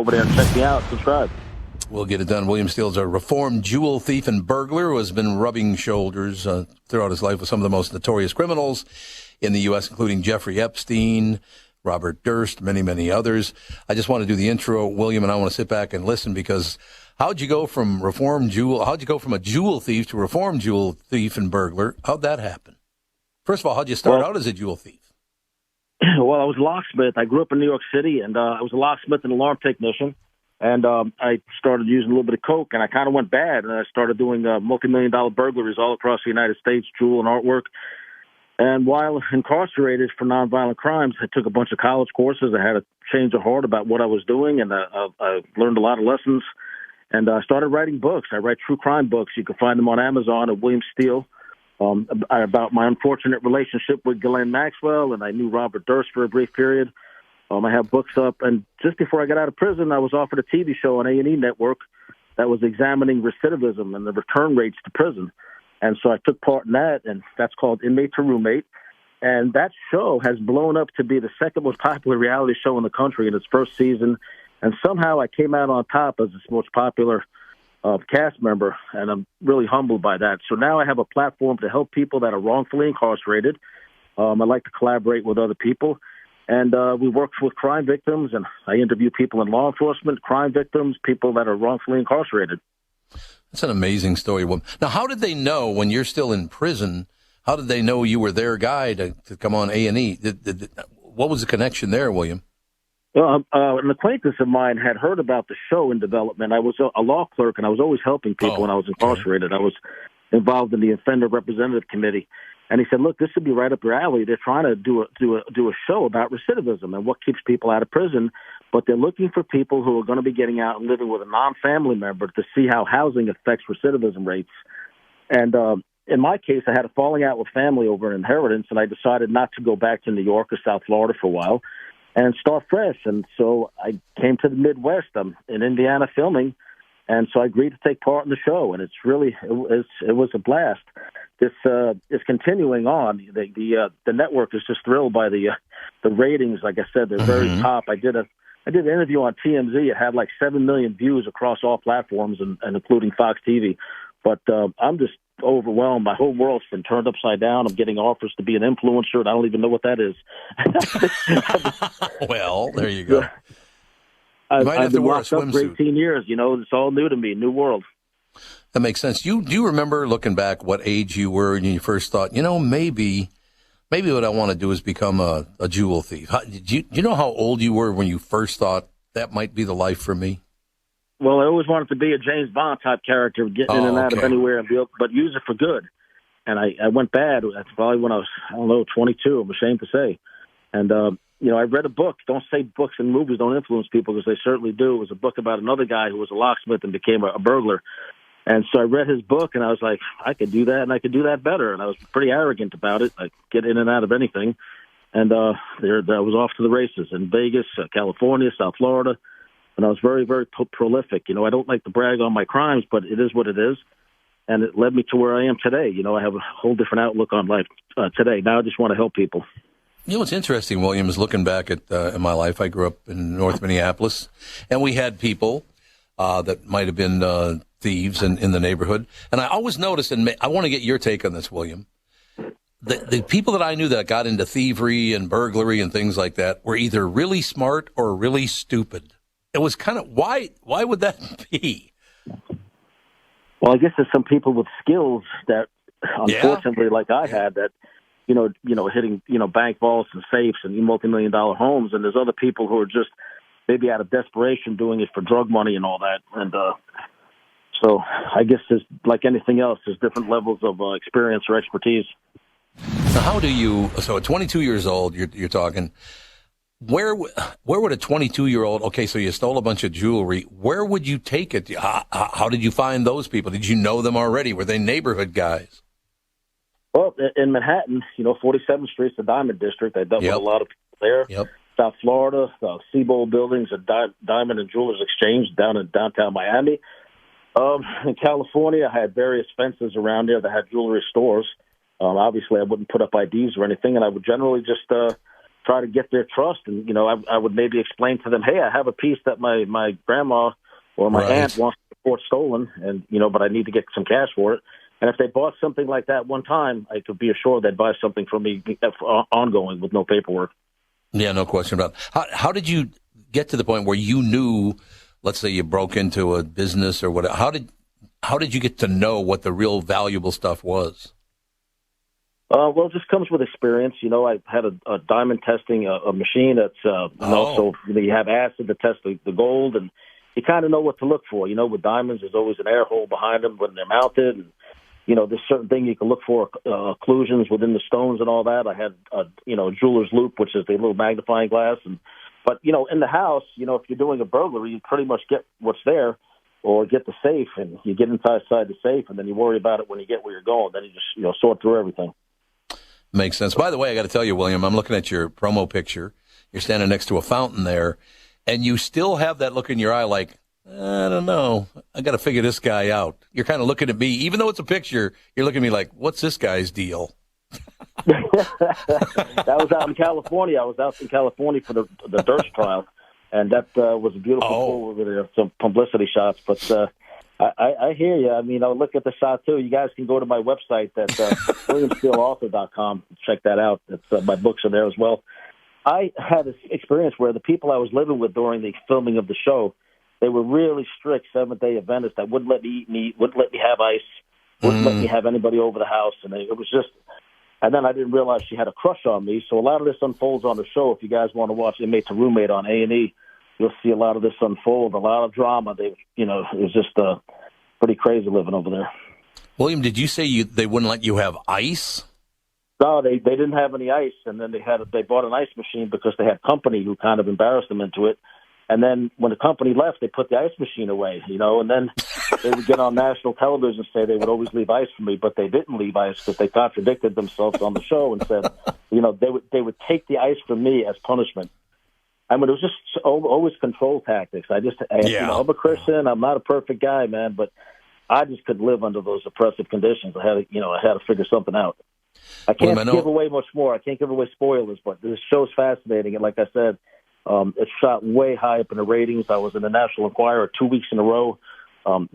over there and check me out. Subscribe. We'll get it done. William Steele's a reformed jewel thief and burglar who has been rubbing shoulders throughout his life with some of the most notorious criminals in the U.S., including Jeffrey Epstein, Robert Durst, many, many others. I just want to do the intro, William, and I want to sit back and listen because how'd you go from a jewel thief to reformed jewel thief and burglar? How'd that happen? First of all, how'd you start out as a jewel thief? Well, I was a locksmith. I grew up in New York City, and I was a locksmith and alarm technician. And I started using a little bit of coke, and I kind of went bad. And I started doing multi-million-dollar burglaries all across the United States, jewel and artwork. And while incarcerated for nonviolent crimes, I took a bunch of college courses. I had a change of heart about what I was doing, and I learned a lot of lessons. And I started writing books. I write true crime books. You can find them on Amazon at William Steele, about my unfortunate relationship with Ghislaine Maxwell, and I knew Robert Durst for a brief period. I have books up, and just before I got out of prison, I was offered a TV show on A&E Network that was examining recidivism and the return rates to prison. And so I took part in that, and that's called Inmate to Roommate. And that show has blown up to be the second most popular reality show in the country in its first season. And somehow I came out on top as its most popular cast member, and I'm really humbled by that. So now I have a platform to help people that are wrongfully incarcerated. I like to collaborate with other people. And we work with crime victims, and I interview people in law enforcement, crime victims, people that are wrongfully incarcerated. That's an amazing story. Now, how did they know when you're still in prison? How did they know you were their guy to come on A&E? What was the connection there, William? Well, an acquaintance of mine had heard about the show in development. I was a law clerk, and I was always helping people when I was incarcerated. I was involved in the Offender Representative Committee. And he said, look, this would be right up your alley. They're trying to do a show about recidivism and what keeps people out of prison, but they're looking for people who are going to be getting out and living with a non-family member to see how housing affects recidivism rates. And in my case, I had a falling out with family over an inheritance, and I decided not to go back to New York or South Florida for a while and start fresh. And so I came to the Midwest. I'm in Indiana filming, and so I agreed to take part in the show, and it was a blast. This is continuing on. The network is just thrilled by the ratings. Like I said, they're very top. I did an interview on TMZ. It had like 7 million views across all platforms, and including Fox TV. But I'm just overwhelmed. My whole world's been turned upside down. I'm getting offers to be an influencer, and I don't even know what that is. Well, there you go. I've been locked up for 18 years. It's all new to me, new world. That makes sense. Do you remember, looking back, what age you were when you first thought, maybe what I want to do is become a jewel thief? Do you know how old you were when you first thought that might be the life for me? Well, I always wanted to be a James Bond type character, getting in and out of anywhere, but use it for good. And I went bad. That's probably when I was, 22. I'm ashamed to say. And, I read a book. Don't say books and movies don't influence people, because they certainly do. It was a book about another guy who was a locksmith and became a burglar. And so I read his book, and I was like, I could do that, and I could do that better. And I was pretty arrogant about it. I get in and out of anything. And I was off to the races in Vegas, California, South Florida. And I was very, very prolific. I don't like to brag on my crimes, but it is what it is. And it led me to where I am today. I have a whole different outlook on life today. Now I just want to help people. What's interesting, William, is looking back at in my life. I grew up in North Minneapolis, and we had people that might have been thieves in the neighborhood. And I always noticed, and I want to get your take on this, William, the people that I knew that got into thievery and burglary and things like that were either really smart or really stupid. It was kind of, why would that be? Well, I guess there's some people with skills that, unfortunately, like I had, that, hitting, bank vaults and safes and multi-million-dollar homes. And there's other people who are just maybe out of desperation doing it for drug money and all that. And so I guess there's, like anything else, there's different levels of experience or expertise. So at 22 years old, you're talking, where would a 22-year-old, okay, so you stole a bunch of jewelry, where would you take it? How did you find those people? Did you know them already? Were they neighborhood guys? Well, in Manhattan, 47th Street's the Diamond District. I dealt with a lot of people there. Yep. South Florida, Seabold Buildings, a Diamond and Jewelers Exchange down in downtown Miami. In California, I had various fences around there that had jewelry stores. Obviously, I wouldn't put up IDs or anything, and I would generally just try to get their trust. And, I would maybe explain to them, hey, I have a piece that my grandma or my aunt wants to report stolen, and, but I need to get some cash for it. And if they bought something like that one time, I could be assured they'd buy something from me ongoing with no paperwork. Yeah, no question about it. How did you get to the point where you knew, let's say you broke into a business or whatever, how did you get to know what the real valuable stuff was? Well, it just comes with experience. I had a diamond testing a machine that's, also you have acid to test the gold, and you kind of know what to look for. With diamonds, there's always an air hole behind them when they're mounted, and there's certain thing you can look for, occlusions within the stones and all that. I had a jeweler's loop, which is the little magnifying glass, but in the house, if you're doing a burglary, you pretty much get what's there, or get the safe, and you get inside the safe, and then you worry about it when you get where you're going. Then you just sort through everything. Makes sense. By the way, I got to tell you, William, I'm looking at your promo picture. You're standing next to a fountain there, and you still have that look in your eye like, I don't know, I got to figure this guy out. You're kind of looking at me, even though it's a picture, you're looking at me like, what's this guy's deal? That was out in California. I was out in California for the Durst trial, and that was a beautiful pool over there, some publicity shots. But I hear you. I mean, I'll look at the shot, too. You guys can go to my website at WilliamSteeleAuthor.com. Check that out. My books are there as well. I had this experience where the people I was living with during the filming of the show, they were really strict Seventh-day Adventists that wouldn't let me eat meat, wouldn't let me have ice, wouldn't let me have anybody over the house. And it was just – and then I didn't realize she had a crush on me. So a lot of this unfolds on the show. If you guys want to watch Inmate to Roommate on A&E, you'll see a lot of this unfold, a lot of drama. It was just pretty crazy living over there. William, did you say they wouldn't let you have ice? No, they didn't have any ice, and then they bought an ice machine because they had company who kind of embarrassed them into it. And then when the company left, they put the ice machine away, and then they would get on national television and say they would always leave ice for me, but they didn't leave ice because they contradicted themselves on the show and said, they would take the ice from me as punishment. I mean, it was just always control tactics. I'm a Christian. I'm not a perfect guy, man, but I just couldn't live under those oppressive conditions. I had to figure something out. I can't give away much more. I can't give away spoilers, but this show's fascinating. And like I said, it's shot way high up in the ratings. I was in the National Enquirer 2 weeks in a row. So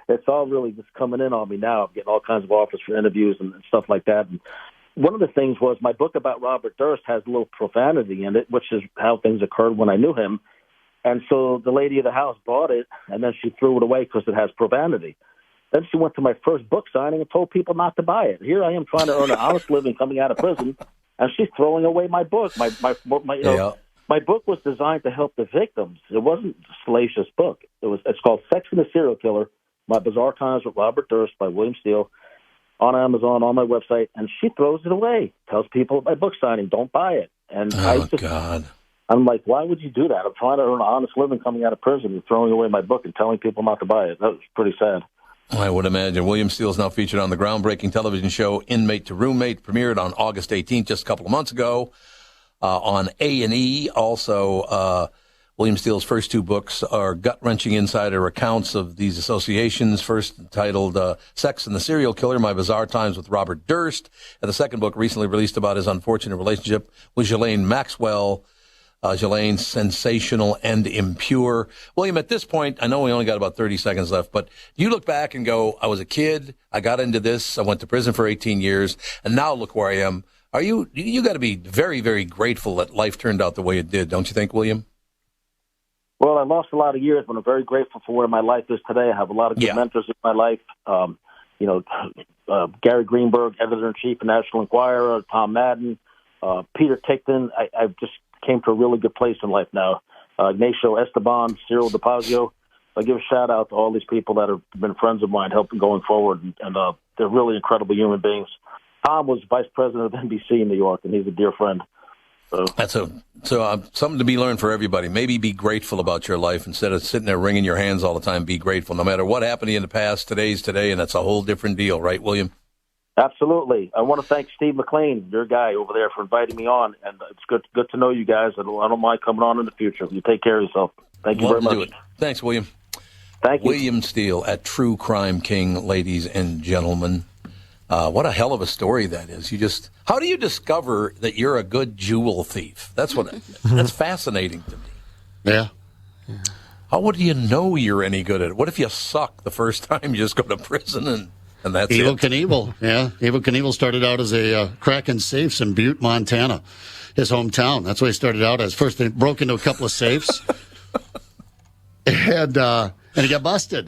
it's all really just coming in on me now. I'm getting all kinds of offers for interviews and stuff like that. And one of the things was my book about Robert Durst has a little profanity in it, which is how things occurred when I knew him. And so the lady of the house bought it, and then she threw it away because it has profanity. Then she went to my first book signing and told people not to buy it. Here I am trying to earn an honest living coming out of prison, and she's throwing away my book. My book was designed to help the victims. It wasn't a salacious book. It's called Sex and the Serial Killer, My Bizarre Times with Robert Durst by William Steele, on Amazon, on my website, and she throws it away. Tells people at my book signing, don't buy it. And God. I'm like, why would you do that? I'm trying to earn an honest living coming out of prison and throwing away my book and telling people not to buy it. That was pretty sad. I would imagine. William Steele is now featured on the groundbreaking television show Inmate to Roommate, premiered on August 18th, just a couple of months ago, on A&E. Also, William Steele's first two books are gut-wrenching insider accounts of these associations. First titled Sex and the Serial Killer, My Bizarre Times with Robert Durst. And the second book recently released about his unfortunate relationship with Ghislaine Maxwell. Ghislaine, Sensational and Impure. William, at this point, I know we only got about 30 seconds left, but you look back and go, I was a kid, I got into this, I went to prison for 18 years, and now look where I am. You got to be very, very grateful that life turned out the way it did, don't you think, William? Well, I lost a lot of years, but I'm very grateful for where my life is today. I have a lot of good mentors in my life. Gary Greenberg, editor-in-chief of National Enquirer, Tom Madden, Peter Tickton. I've just came to a really good place in life now. Ignacio Esteban, Cyril DePazio. I give a shout out to all these people that have been friends of mine, helping going forward, and they're really incredible human beings. Tom was vice president of NBC in New York, and he's a dear friend. That's something to be learned for everybody. Maybe be grateful about your life instead of sitting there wringing your hands all the time. Be grateful. No matter what happened to you in the past, today's today, and that's a whole different deal, right, William? Absolutely. I want to thank Steve McLean, your guy over there, for inviting me on, and it's good to know you guys. I don't mind coming on in the future. You take care of yourself. Thank you very much. Thanks, William. Thank you. William Steele at True Crime King, ladies and gentlemen. What a hell of a story that is. How do you discover that you're a good jewel thief? That's fascinating to me. Yeah. How would you know you're any good at it? What if you suck the first time you just go to prison and that's Evel it? Knievel, yeah. Evel Knievel started out as a cracking safes in Butte, Montana, his hometown. That's what he started out as. First, they broke into a couple of safes, and he got busted.